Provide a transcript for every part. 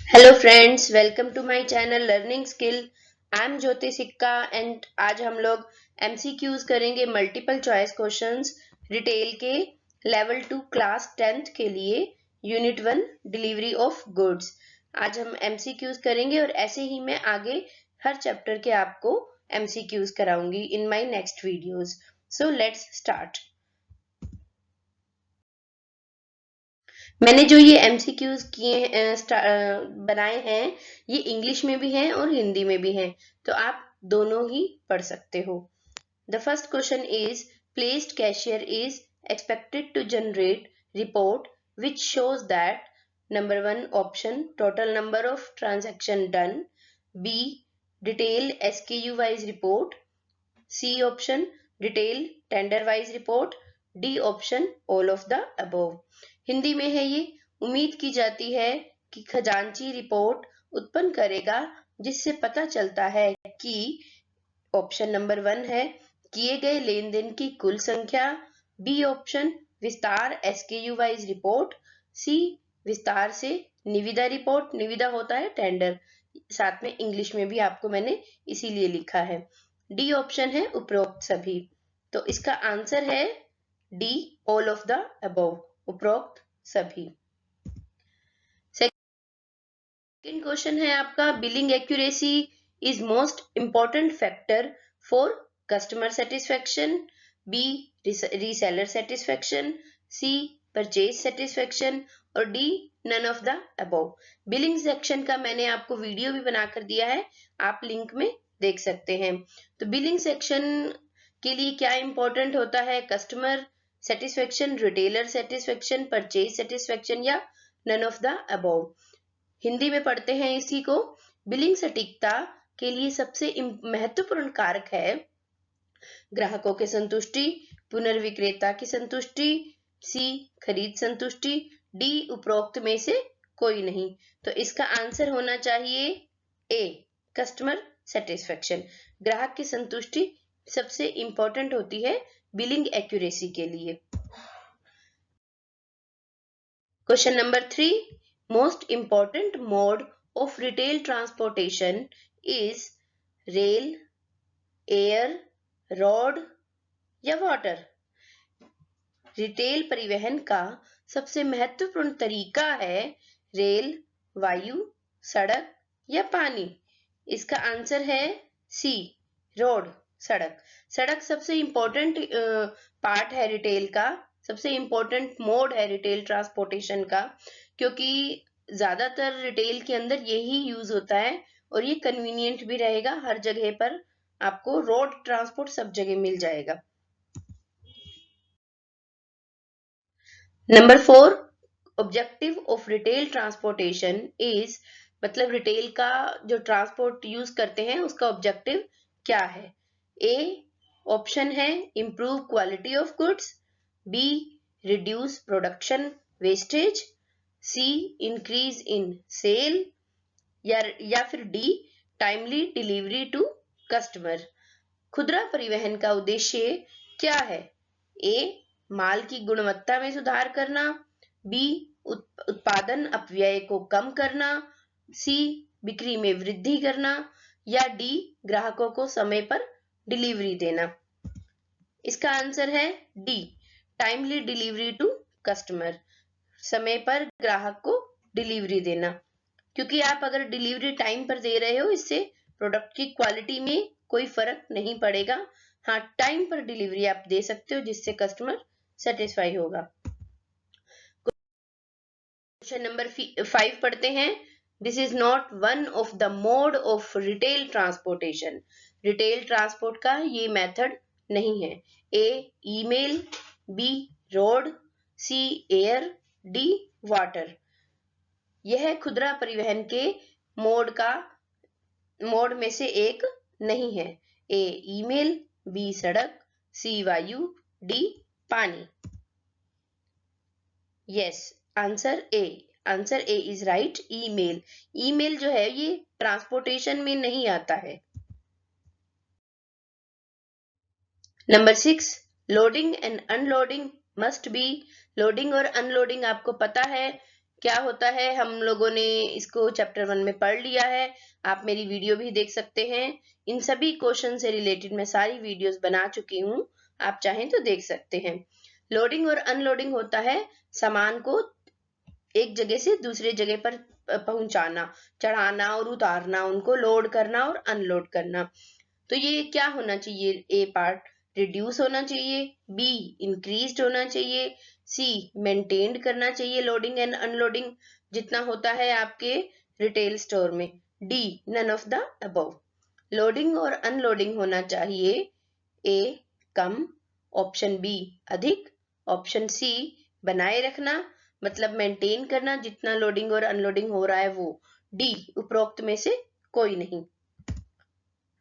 Hello friends, welcome to my channel learning skill. I am Jyoti Sikka and आज हम लोग MCQs करेंगे मल्टीपल चॉइस क्वेश्चंस रिटेल के level 2 class 10th के लिए यूनिट 1 डिलीवरी ऑफ गुड्स। आज हम एमसीक्यूज करेंगे और ऐसे ही मैं आगे हर चैप्टर के आपको एमसीक्यूज कराऊंगी in my next videos. So let's start. मैंने जो ये एमसीक्यूज बनाए हैं, ये इंग्लिश में भी हैं और हिंदी में भी हैं, तो आप दोनों ही पढ़ सकते हो। The first question is placed cashier is expected to generate report which shows that number 1 option total number of transaction done, B detail SKU wise report, C option detail tender wise report, D option all of the above. Hindi में है ये। उम्मीद की जाती है कि खजांची report उत्पन्न करेगा जिससे पता चलता है कि ऑप्शन नंबर 1 है किए गए लेन देन की कुल संख्या, बी ऑप्शन विस्तार एसकेयू वाइज रिपोर्ट, सी विस्तार से निविदा रिपोर्ट, निविदा होता है टेंडर, साथ में इंग्लिश में भी आपको मैंने इसीलिए लिखा है, डी ऑप्शन है उपरोक्त सभी। तो इसका आंसर है D all of the above, उपरोक्त सभी। सेकंड क्वेश्चन है आपका billing accuracy is most important factor for customer satisfaction, B reseller satisfaction, C purchase satisfaction और D none of the above. Billing section का मैंने आपको वीडियो भी बनाकर दिया है, आप लिंक में देख सकते हैं। तो बिलिंग सेक्शन के लिए क्या इंपॉर्टेंट होता है? Customer satisfaction, retailer satisfaction, purchase satisfaction या none of the above. Hindi में पढ़ते हैं इसी को। बिलिंग सटीकता के लिए सबसे महत्वपूर्ण कारक है ग्राहकों की संतुष्टि, पुनर्विक्रेता की संतुष्टि, सी खरीद संतुष्टि, डी उपरोक्त में से कोई नहीं। तो इसका आंसर होना चाहिए ए कस्टमर सेटिस्फेक्शन। ग्राहक की संतुष्टि सबसे इंपॉर्टेंट होती है बिलिंग एक्यूरेसी के लिए। Question number 3, most important mode of retail transportation is rail, air, road या water। रिटेल परिवहन का सबसे महत्वपूर्ण तरीका है रेल, वायु, सड़क या पानी। इसका आंसर है सी रोड, सड़क। सड़क सबसे इंपॉर्टेंट पार्ट है रिटेल का, सबसे इंपॉर्टेंट मोड है रिटेल ट्रांसपोर्टेशन का, क्योंकि ज्यादातर रिटेल के अंदर यही यूज होता है और ये कन्वीनियंट भी रहेगा। हर जगह पर आपको रोड ट्रांसपोर्ट सब जगह मिल जाएगा। Number 4, objective of retail transportation is, मतलब रिटेल का जो ट्रांसपोर्ट यूज करते हैं उसका ऑब्जेक्टिव क्या है? ए ऑप्शन है improve quality of goods, B reduce production wastage, C increase in sale या फिर D timely delivery to customer. खुदरा परिवहन का उद्देश्य क्या है? ए माल की गुणवत्ता में सुधार करना, बी उत्पादन अपव्यय को कम करना, सी बिक्री में वृद्धि करना या डी ग्राहकों को समय पर डिलीवरी देना। इसका आंसर है D timely delivery to customer, समय पर ग्राहक को डिलीवरी देना। क्योंकि आप अगर डिलीवरी टाइम पर दे रहे हो, इससे प्रोडक्ट की क्वालिटी में कोई फर्क नहीं पड़ेगा। हाँ, टाइम पर डिलीवरी आप दे सकते हो जिससे कस्टमर सेटिस्फाई होगा। क्वेश्चन नंबर 5 पढ़ते हैं। This is not one of the mode of retail transportation. Retail transport का ये मेथड नहीं है। ए ईमेल, बी रोड, सी एयर, डी वाटर। यह खुदरा परिवहन के मोड में से एक नहीं है। ए ईमेल, बी सड़क, सी वायु, डी पानी। Yes, answer A is right. Email, email जो है ये ट्रांसपोर्टेशन में नहीं आता है। Number 6, loading and unloading must be. Loading और अनलोडिंग आपको पता है क्या होता है हम लोगों ने इसको चैप्टर 1 में पढ़ लिया है, आप मेरी वीडियो भी देख सकते हैं। इन सभी क्वेश्चन से रिलेटेड मैं सारी वीडियोस बना चुकी हूँ, आप चाहें तो देख सकते हैं। लोडिंग और अनलोडिंग होता है सामान को एक जगह से दूसरे जगह पर पहुंचाना, चढ़ाना और उतारना, उनको लोड करना और अनलोड करना। तो ये क्या होना चाहिए? ए पार्ट रिड्यूस होना चाहिए, बी इंक्रीज्ड होना चाहिए, सी मेंटेन्ड करना चाहिए लोडिंग एंड अनलोडिंग जितना होता है आपके रिटेल स्टोर में, D none of the above. Loading और अनलोडिंग होना चाहिए ए कम, ऑप्शन बी अधिक, ऑप्शन सी बनाए रखना मतलब मेंटेन करना जितना लोडिंग और अनलोडिंग हो रहा है वो, डी उपरोक्त में से कोई नहीं।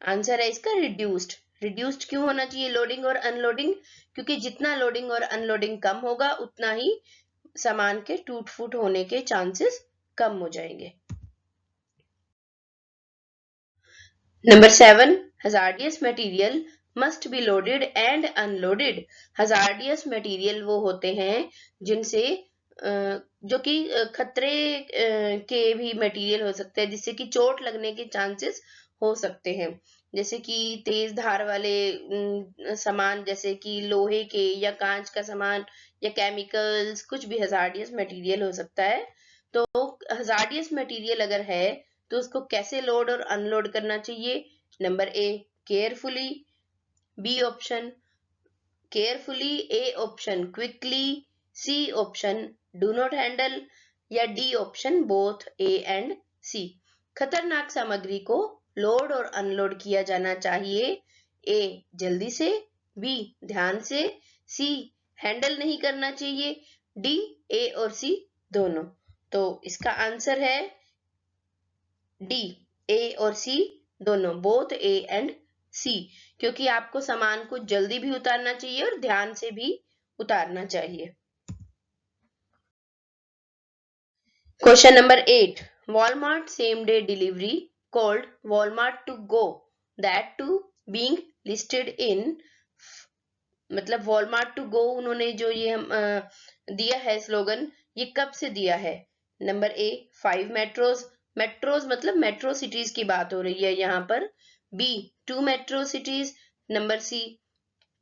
आंसर है इसका रिड्यूस्ड। रिड्यूस्ड क्यों होना चाहिए लोडिंग और अनलोडिंग? क्योंकि जितना लोडिंग और अनलोडिंग कम होगा उतना ही सामान के टूट फूट होने के चांसेस कम हो जाएंगे। Number 7, hazardous material must be loaded and unloaded. Hazardous material वो होते हैं जिनसे जो कि खतरे के भी मटेरियल हो सकते हैं, जिससे कि चोट लगने के चांसेस हो सकते हैं, जैसे कि तेज धार वाले सामान जैसे कि लोहे के या कांच का सामान या केमिकल्स, कुछ भी हजार्डियस मटेरियल हो सकता है। तो हजार्डियस मटेरियल अगर है तो उसको कैसे लोड और अनलोड करना चाहिए? Number A carefully, B option carefully, A option quickly, C option do not handle या D option both A and C. खतरनाक सामग्री को लोड और अनलोड किया जाना चाहिए, ए जल्दी से, बी ध्यान से, सी हैंडल नहीं करना चाहिए, डी ए और सी दोनों। तो इसका आंसर है डी ए और सी दोनों, बोथ ए एंड सी, क्योंकि आपको सामान को जल्दी भी उतारना चाहिए और ध्यान से भी उतारना चाहिए। Question number 8, Walmart same day delivery called Walmart to go, that to being listed in, मतलब वॉलमार्ट टू गो उन्होंने जो ये हम दिया है स्लोगन, ये कब से दिया है? नंबर ए 5 मेट्रोज, मेट्रोज मतलब मेट्रो सिटीज की बात हो रही है यहाँ पर, B 2 metro cities, number C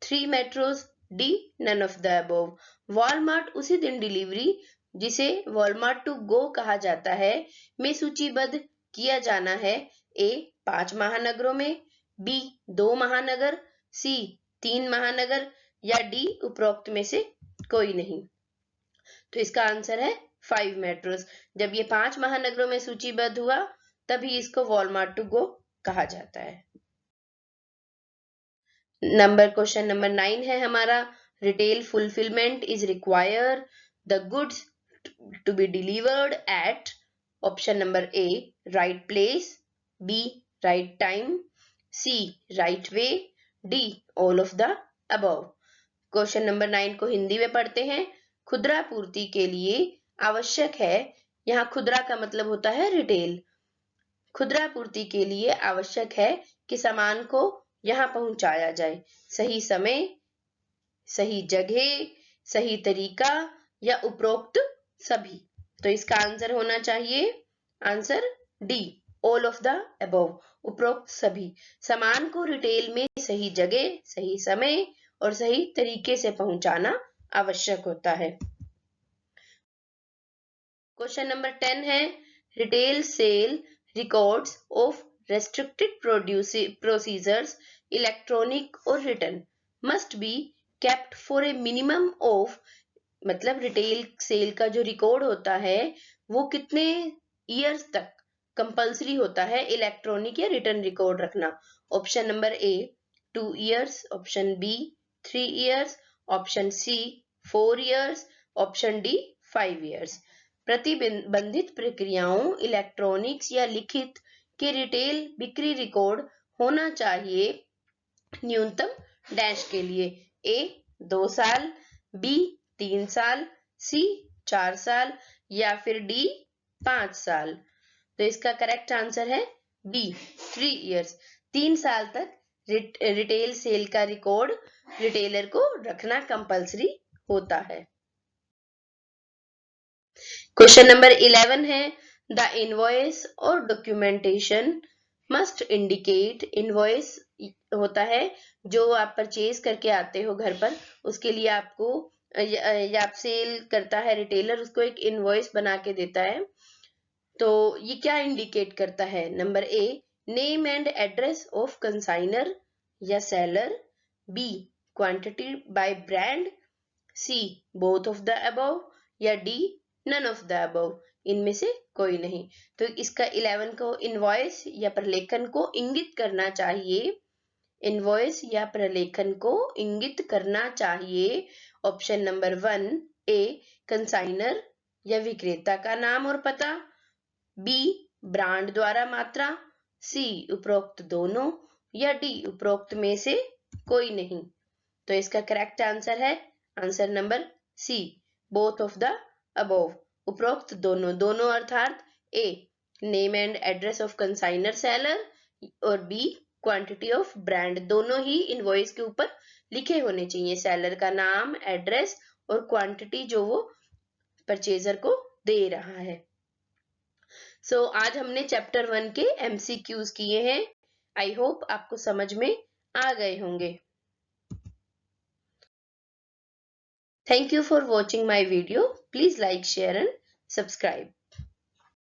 3 metros, D none of the above. Walmart उसी दिन डिलीवरी जिसे वॉलमार्ट टू गो कहा जाता है में सूचीबद्ध किया जाना है, ए 5 महानगरों में, बी 2 महानगर, सी 3 महानगर या डी उपरोक्त में से कोई नहीं। तो इसका आंसर है 5 मेट्रोज। जब ये 5 महानगरों में सूचीबद्ध हुआ तभी इसको वॉलमार्ट टू गो कहा जाता है। क्वेश्चन नंबर 9 है हमारा, retail fulfilment is require the goods to be delivered at, option number A right place, B right time, C right way, D all of the above. Question number 9 को हिंदी में पढ़ते हैं। खुदरा पूर्ति के लिए आवश्यक है, यहाँ खुदरा का मतलब होता है रिटेल, खुदरा पूर्ति के लिए आवश्यक है कि सामान को यहाँ पहुंचाया जाए सही समय, सही जगह, सही तरीका या उपरोक्त सभी। तो इसका आंसर होना चाहिए answer D all of the above, उपरोक्त सभी। सामान को रिटेल में सही जगह, सही समय और सही तरीके से पहुंचाना आवश्यक होता है। क्वेश्चन नंबर 10 है, retail sale records of restricted procedures electronic और return must be kept for a minimum of, मतलब रिटेल सेल का जो रिकॉर्ड होता है वो कितने ईयर्स तक कंपल्सरी होता है इलेक्ट्रॉनिक या रिटर्न रिकॉर्ड रखना? Option number A 2 years, option B 3 years, option C 4 years, option D 5 years. प्रतिबंधित प्रक्रियाओं इलेक्ट्रॉनिक्स या लिखित के रिटेल बिक्री रिकॉर्ड होना चाहिए न्यूनतम डैश के लिए, ए 2 साल, बी 3 साल, सी 4 साल या फिर डी 5 साल। तो इसका करेक्ट आंसर है बी 3 ईयर्स। 3 साल तक रिटेल सेल का रिकॉर्ड रिटेलर को रखना कंपल्सरी होता है। क्वेश्चन नंबर 11 है द इनवॉइस और डॉक्यूमेंटेशन मस्ट इंडिकेट। इनवॉइस होता है जो आप परचेज करके आते हो घर पर, उसके लिए आपको या आप सेल करता है रिटेलर, उसको एक इनवॉइस बना के देता है। तो ये क्या इंडिकेट करता है? Number A, name and address of consignor या seller, B, quantity by brand, C, both of the above, या D, none of the above, इनमें से कोई नहीं। तो इसका 11 को इनवॉइस या प्रलेखन को इंगित करना चाहिए। इनवॉइस या प्रलेखन को इंगित करना चाहिए। ऑप्शन नंबर 1 ए, कंसाइनर या विक्रेता का नाम और पता, बी, ब्रांड द्वारा मात्रा, सी, उपरोक्त दोनों, या डी, उपरोक्त में से कोई नहीं। तो इसका करेक्ट आंसर है answer number C, both of the above, उपरोक्त दोनों। दोनों अर्थात A, name and address of consignor seller, और बी, क्वांटिटी ऑफ ब्रांड। दोनों ही इनवॉइस के ऊपर लिखे होने चाहिए, सेलर का नाम, एड्रेस और क्वांटिटी जो वो परचेजर को दे रहा है। सो आज हमने चैप्टर 1 के MCQs किए हैं। आई होप आपको समझ में आ गए होंगे। Thank you for watching my video. Please like, share and subscribe.